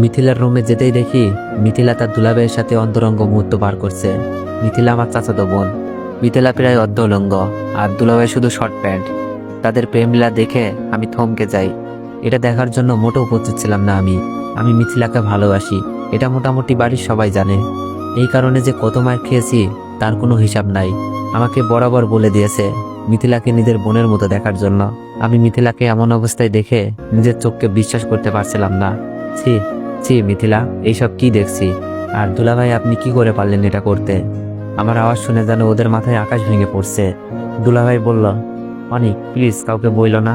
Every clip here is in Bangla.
মিথিলার রুমে যেতেই দেখি মিথিলা তার দুলাভাইয়ের সাথে অন্তরঙ্গ মুহূর্ত পার করছে। মিথিলা আমার চাচাতো বোন। মিথিলা প্রায় অর্ধউলঙ্গ আর দুলাভাই শুধু শর্ট প্যান্ট। তাদের প্রেমলীলা দেখে আমি থমকে যাই। এটা দেখার জন্য মোটেও প্রস্তুত ছিলাম না। আমি মিথিলাকে ভালোবাসি, এটা মোটামুটি বাড়ির সবাই জানে। এই কারণে যে কত মার খেয়েছি তার কোনো হিসাব নাই। আমাকে বরাবর বলে দিয়েছে মিথিলাকে নিজের বোনের মতো দেখার জন্য। আমি মিথিলাকে এমন অবস্থায় দেখে নিজের চোখকে বিশ্বাস করতে পারছিলাম না। ছি ছি মিথিলা, এইসব কি দেখছি? আর দুলাভাই আপনি কি করে পারলেন এটা করতে? আমার আওয়াজ শুনে যেন ওদের মাথায় আকাশ ভেঙে পড়ছে। দুলাভাই বলল, অনিক প্লিজ কাউকে বইল না,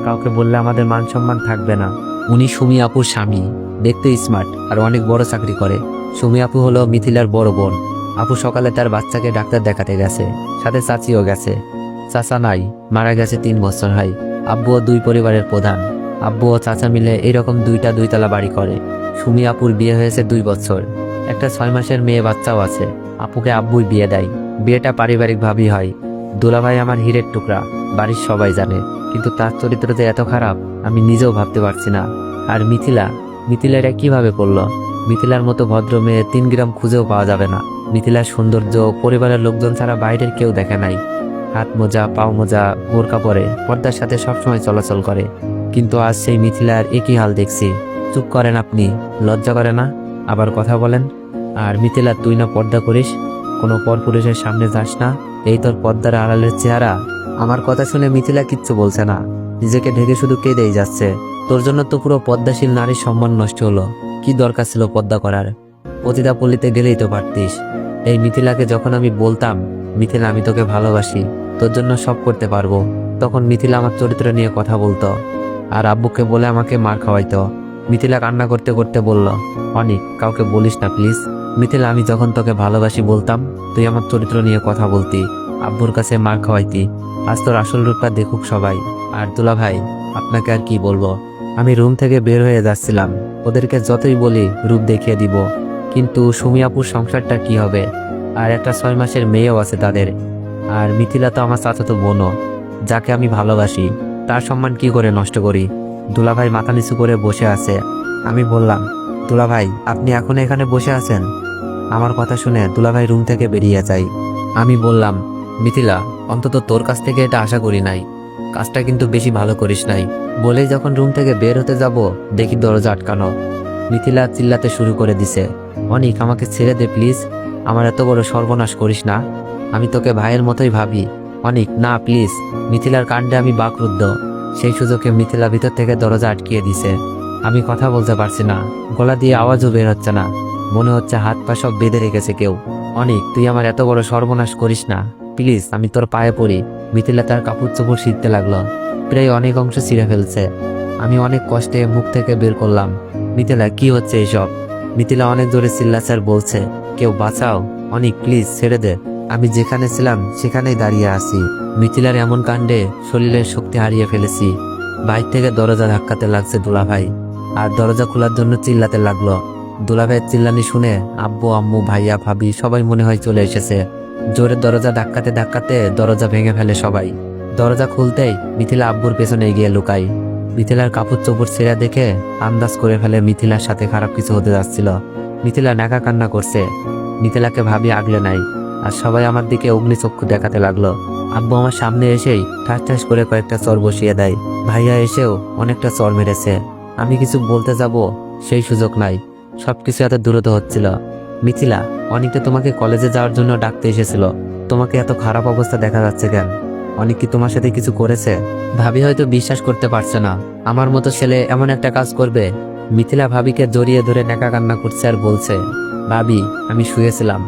কাউকে বললে আমাদের মান সম্মান থাকবে না। উনি সুমি আপুর স্বামী, দেখতে স্মার্ট আর অনেক বড় চাকরি করে। সুমি আপু হলো মিথিলার বড় বোন। আপু সকালে তার বাচ্চাকে ডাক্তার দেখাতে গেছে, সাথে চাচিও গেছে। চাচা নাই, মারা গেছে 3 বছর হয়। আব্বুও 2 পরিবারের প্রধান। আব্বু ও চাচা মিলে এরকম 2টা 2তলা বাড়ি করে। সুমি আপুর বিয়ে হয়েছে 2 বছর, একটা 6 মাসের মেয়ে বাচ্চাও আছে। আপুকে আব্বুই বিয়ে দেয়। বিয়েটা পারিবারিকভাবেই হয়। দুলাভাই আমার হীরের টুকরা, বাড়ির সবাই জানে, কিন্তু তার চরিত্র যে এত খারাপ আমি নিজেও ভাবতে পারছি না। আর মিথিলা এটা কিভাবে করলো? মিথিলার মতো ভদ্র মেয়ে 3 গ্রাম খুঁজেও পাওয়া যাবে না। মিথিলার সৌন্দর্য পরিবারের লোকজন ছাড়া বাইরের কেউ দেখে নাই। হাত মোজা, পাও মোজা, বোরকা পরে পর্দার সাথে সবসময় চলাচল করে। কিন্তু আজ সেই মিথিলার একই হাল দেখছি। চুপ করেন আপনি, লজ্জা করে না? আবার কথা বলেন। আর মিথিলা, তুই না পর্দা করিস, কোনো পরপুরুষের সামনে যাস না, এই তোর পর্দার আড়ালের চেহারা? আমার কথা শুনে মিথিলা কিচ্ছু বলছে না, নিজেকে ঢেকে শুধু কেঁদেই যাচ্ছে। তোর জন্য তো পুরো পদ্মাশীল নারীর সম্মান নষ্ট হলো। কি দরকার ছিল পদ্মা করার? পতিতা পল্লীতে গেলেই তো পারতিস। এই মিথিলাকে যখন আমি বলতাম, মিথিলা আমি তোকে ভালোবাসি, তোর জন্য সব করতে পারবো, তখন মিথিলা আমার চরিত্র নিয়ে কথা বলতো আর আব্বুকে বলে আমাকে মার খাওয়াইতো। মিথিলা কান্না করতে করতে বলল, অনিক কাউকে বলিস না প্লিজ। মিথিলা, আমি যখন তোকে ভালোবাসি বলতাম, তুই আমার চরিত্র নিয়ে কথা বলতি, আব্বুর কাছে মার খাওয়াইতি। আজ তোর আসল রূপটা দেখুক সবাই। আর দুলা ভাই, আপনাকে আর কি বলবো। আমি রুম থেকে বের হয়ে যাচ্ছিলাম, ওদেরকে যতই বলি রূপ দেখিয়ে দিব, কিন্তু সুমি আপুর সংসারটা কি হবে? আর একটা 6 মাসের মেয়েও আছে তাদের। আর মিথিলা তো আমার চাচাতো বোনও, যাকে আমি ভালোবাসি, তার সম্মান কি করে নষ্ট করি? দুলাভাই মাথা নিচু করে বসে আছে। আমি বললাম, দুলাভাই আপনি এখন এখানে বসে আছেন? আমার কথা শুনে দুলাভাই রুম থেকে বেরিয়ে যায়। আমি বললাম, মিথিলা অন্তত তোর কাছ থেকে এটা আশা করি নাই, কাজটা কিন্তু বেশি ভালো করিস নাই। বলেই যখন রুম থেকে বের হতে যাব, দেখি দরজা আটকানো। মিথিলা চিল্লাতে শুরু করে দিছে, অনিক আমাকে ছেড়ে দে প্লিজ, আমার এত বড় সর্বনাশ করিস না, আমি তোকে ভাইয়ের মতোই ভাবি। অনিক না প্লিজ। মিথিলার কাণ্ডে আমি বাকরুদ্ধ। সেই সুযোগে মিথিলা ভিতর থেকে দরজা আটকিয়ে দিছে। আমি কথা বলতে পারছি না, গলা দিয়ে আওয়াজও বের হচ্ছে না, মনে হচ্ছে হাত পা সব বেঁধে রেখেছে কেউ। অনিক তুই আমার এত বড় সর্বনাশ করিস না প্লিজ, আমি তোর পায়ে পড়ি। মিথিলা তার কাপড় চোপড় ছিঁড়তে লাগলো, প্রায় অনেক অংশ ছিঁড়ে ফেলছে। আমি অনেক কষ্টে মুখ থেকে বের করলাম, মিথিলা কি হচ্ছে এইসব? মিথিলা অনেক জোরে চিল্লাচার বলছে, কেউ বাঁচাও, অনিক প্লিজ ছেড়ে দে, আমি যেখানে ছিলাম সেখানেই দাঁড়িয়ে আছি। মিথিলার এমন কাণ্ডে শরীরের শক্তি হারিয়ে ফেলেছি। বাইর থেকে দরজা ধাক্কাতে লাগছে দুলাভাই, আর দরজা খোলার জন্য চিল্লাতে লাগলো। দুলাভাইয়ের চিল্লানি শুনে আব্বু আম্মু ভাইয়া ভাবি সবাই মনে হয় চলে এসেছে। জোরে দরজা ধাক্কাতে ধাক্কাতে দরজা ভেঙে ফেলে সবাই। দরজা খুলতেই মিথিলা আব্বুর পেছনে গিয়ে লুকাই। মিথিলার কাপড় চোপড় ছেঁড়া দেখে আন্দাজ করে ফেলে মিথিলার সাথে খারাপ কিছু হতে যাচ্ছিল। মিথিলা নাকা কান্না করছে। মিথিলাকে ভাবি আগলে নাই, আর সবাই আমার দিকে অগ্নিচক্ষু দেখাতে লাগলো। আব্বু আমার সামনে এসেই ঠাস ঠাস করে কয়েকটা চর বসিয়ে দেয়। ভাইয়া এসেও অনেকটা চর মেরেছে। আমি কিছু বলতে যাব, সেই সুযোগ নাই, সবকিছু এত দ্রুত হচ্ছিল। মিথিলা, অনেকটা তোমাকে কলেজে যাওয়ার জন্য ডাকতে এসেছিল, তোমাকে এত খারাপ অবস্থা দেখা যাচ্ছে কেন? অনেক কি তোমার সাথে কিছু করেছে? ভাবি হয়তো বিশ্বাস করতে পারছে না, আমার মতো ছেলে এমন একটা কাজ করবে। মিথিলা ভাবিকে জড়িয়ে ধরে নেকা কান্না করছে আর বলছে, ভাবি আমি শুয়েছিলাম,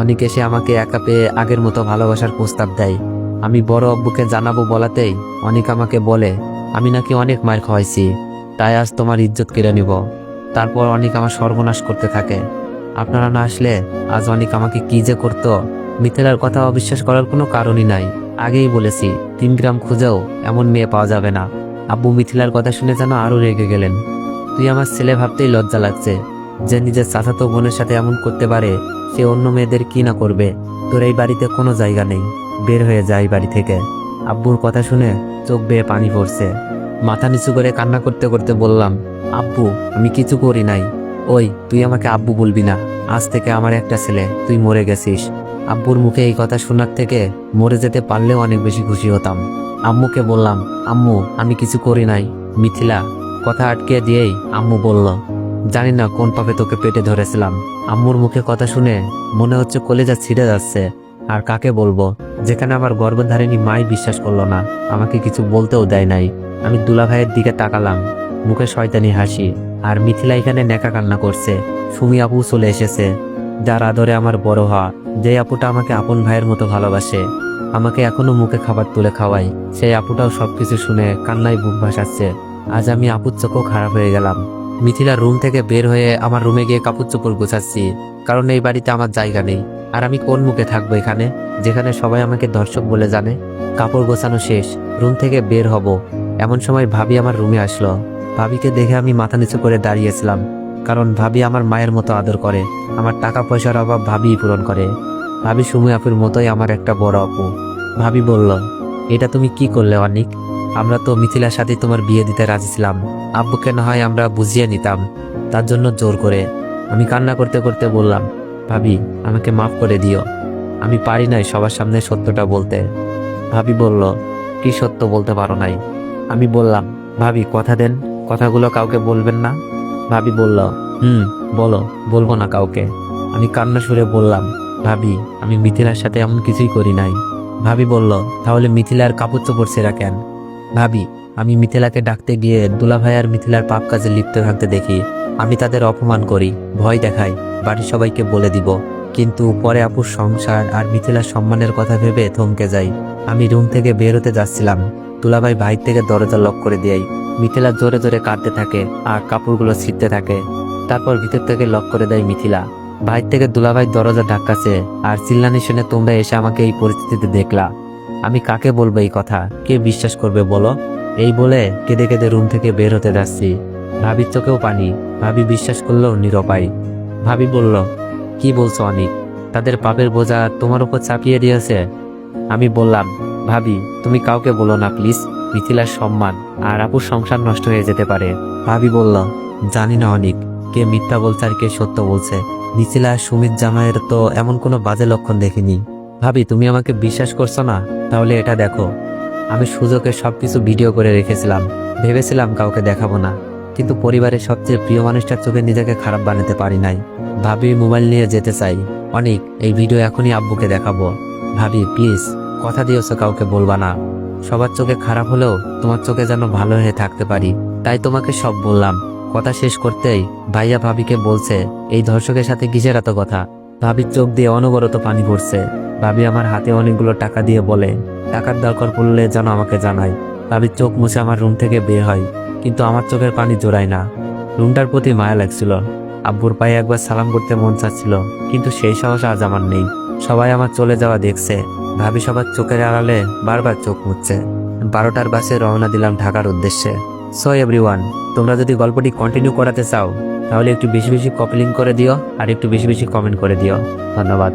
অনেক এসে আমাকে একা পেয়ে আগের মতো ভালোবাসার প্রস্তাব দেয়। আমি বড় আব্বুকে জানাবো বলাতেই অনেক আমাকে বলে আমি নাকি অনেক মার খাওয়াইছি, তাই আজ তোমার ইজ্জত কেড়ে নিব। তারপর অনেক আমার সর্বনাশ করতে থাকে। আপনারা না আসলে আজ অনেক আমাকে কি যে করতো। মিথিলার কথা অবিশ্বাস করার কোনো কারণই নাই, আগেই বলেছি 3 গ্রাম খুঁজেও এমন মেয়ে পাওয়া যাবে না। আব্বু মিথিলার কথা শুনে যেন আরো রেগে গেলেন। তুই আমার ছেলে ভাবতেই লজ্জা লাগছে, যে নিজের চাচাতো বোনের সাথে এমন করতে পারে, সে অন্য মেয়েদের কি না করবে। তোর এই বাড়িতে কোনো জায়গা নেই, বের হয়ে যায় বাড়ি থেকে। আব্বুর কথা শুনে চোখ বেয়ে পানি পড়ছে। মাথা নিচু করে কান্না করতে করতে বললাম, আব্বু আমি কিছু করি নাই, ওই তুই আমাকে আব্বু বলবি না, আজ থেকে আমার একটা ছেলে, তুই মরে গেছিস। আব্বুর মুখে এই কথা শোনার থেকে মরে যেতে পারলেও অনেক বেশি খুশি হতাম। আম্মুকে বললাম, আম্মু আমি কিছু করি নাই। মিথিলা কথা আটকে দিয়েই আম্মু বলল, জানি না কোন পাপে তোকে পেটে ধরেছিলাম। আম্মুর মুখে কথা শুনে মনে হচ্ছে কলেজা ছিঁড়ে যাচ্ছে। আর কাকে বলবো, যেখানে আমার গর্ভধারিণী মাই বিশ্বাস করলো না, আমাকে কিছু বলতেও দেয় নাই। আমি দুলাভাইয়ের দিকে তাকালাম, মুখে শয়তানি হাসি। আর মিথিলা এখানে নেকা কান্না করছে। সুমি আপু চলে এসেছে, যার আদরে আমার বড় হওয়া, যে আপুটা আমাকে আপন ভাইয়ের মতো ভালোবাসে, আমাকে এখনো মুখে খাবার তুলে খাওয়াই। সেই আপুটাও সবকিছু শুনে কান্নায় বুক ভাসাচ্ছে। আজ আমি আপুর চোখও খারাপ হয়ে গেলাম। মিথিলার রুম থেকে বের হয়ে আমার রুমে গিয়ে কাপড় চোপড় গোছাচ্ছি, কারণ এই বাড়িতে আমার জায়গা নেই। আর আমি কোন মুখে থাকবো এখানে, যেখানে সবাই আমাকে দর্শক বলে জানে। কাপড় গোছানো শেষ, রুম থেকে বের হব, এমন সময় ভাবি আমার রুমে আসলো। ভাবিকে দেখে আমি মাথা নিচু করে দাঁড়িয়েছিলাম, কারণ ভাবি আমার মায়ের মতো আদর করে। আমার টাকা পয়সার অভাব ভাবিই পূরণ করে। ভাবি সুমি আপুর মতোই আমার একটা বড় আপু। ভাবি বলল, এটা তুমি কি করলে অনিক? আমরা তো মিথিলার সাথে তোমার বিয়ে দিতে রাজি ছিলাম। আব্বুকে না হয় আমরা বুঝিয়ে নিতাম, তার জন্য জোর করে। আমি কান্না করতে করতে বললাম, ভাবি আমাকে মাফ করে দিও, আমি পারি নাই সবার সামনে সত্যটা বলতে। ভাবি বলল, কি সত্য বলতে পারো নাই? আমি বললাম, ভাবি কথা দেন, কথাগুলো কাউকে বলবেন না। ভাবি বলল, বলো, বলবো না কাউকে। আমি কান্না সুরে বললাম, ভাবি আমি মিথিলার সাথে এমন কিছুই করি নাই। ভাবি বলল, তাহলে মিথিলার কাপড় চোপড় ছেঁড়া কেন? ভাবি আমি মিথিলাকে ডাকতে গিয়ে দুলাভাই আর মিথিলার পাপ কাজে লিপ্ত থাকতে দেখি। আমি তাদের অপমান করি, ভয় দেখাই, বাড়ির সবাইকে বলে দিব। কিন্তু পরে আপুর সংসার আর মিথিলার সম্মানের কথা ভেবে থমকে যাই। আমি রুম থেকে বের হতে যাচ্ছিলাম, দুলাভাই বাইর থেকে দরজা লক করে দেয়। মিথিলা জোরে জোরে কাঁদতে থাকে আর কাপড়গুলো ছিঁড়তে থাকে। তারপর ভিতর থেকে লক করে দেয় মিথিলা। বাইর থেকে দুলাভাই দরজা ধাক্কাছে আর চিল্লানি শুনে তোমরা এসে আমাকে এই পরিস্থিতিতে দেখলা। আমি কাকে বলবো এই কথা, কে বিশ্বাস করবে বলো? এই বলে কেঁদে কেঁদে রুম থেকে বের হতে যাচ্ছি। ভাবির চোখেও পানি, ভাবি বিশ্বাস করলেও নিরুপায়। ভাবি বলল, কি বলছো অনিক? তাদের পাপের বোঝা তোমার উপর চাপিয়ে দিয়েছে? আমি বললাম, ভাবি তুমি কাউকে বলো না প্লিজ, মিথিলার সম্মান আর আপুর সংসার নষ্ট হয়ে যেতে পারে। ভাবি বলল, জানি না অনিক, কে মিথ্যা বলছে আর কে সত্য বলছে। মিথিলা আর সুমিত জামাইয়ের তো এমন কোনো বাজে লক্ষণ দেখিনি। ভাবি তুমি আমাকে বিশ্বাস করছো না? তাহলে এটা দেখো, আমি সুযোগে সবকিছু ভিডিও করে রেখেছিলাম। ভেবেছিলাম কাউকে দেখাবো না, কিন্তু পরিবারের সবচেয়ে প্রিয় মানুষটার চোখে নিজেকে খারাপ বানাতে পারি নাই। ভাবি মোবাইল নিয়ে যেতে চাই। অনিক এই ভিডিও এখনই আব্বুকে দেখাবো। ভাবি প্লিজ কথা দিয়েছো কাউকে বলবা না। সবার চোখে খারাপ হলেও তোমার চোখে যেন ভালো হয়ে থাকতে পারি, তাই তোমাকে সব বললাম। কথা শেষ করতেই ভাইয়া ভাবিকে বলছে, এই ধর্ষকের সাথে কিসের এত কথা? ভাবির চোখ দিয়ে অনবরত পানি পড়ছে। ভাবি আমার হাতে অনেকগুলো টাকা দিয়ে বলে, টাকার দরকার পড়লে যেন আমাকে জানাই। ভাবির চোখ মুছে আমার রুম থেকে বের হয়, কিন্তু আমার চোখের পানি জোড়ায় না। রুমটার প্রতি মায়া লাগছিল। আব্বুর পায়ে একবার সালাম করতে মন চাচ্ছিল, কিন্তু সেই সাহস আজ আমার নেই। সবাই আমার চলে যাওয়া দেখছে। ভাবি সবার চোখের আড়ালে বারবার চোখ মুছছে। 12টার বাসে রওনা দিলাম ঢাকার উদ্দেশ্যে। সো এভরিওয়ান, তোমরা যদি গল্পটি কন্টিনিউ করাতে চাও তাহলে একটু বেশি বেশি কপি লিঙ্ক করে দিও আর একটু বেশি বেশি কমেন্ট করে দিও। ধন্যবাদ।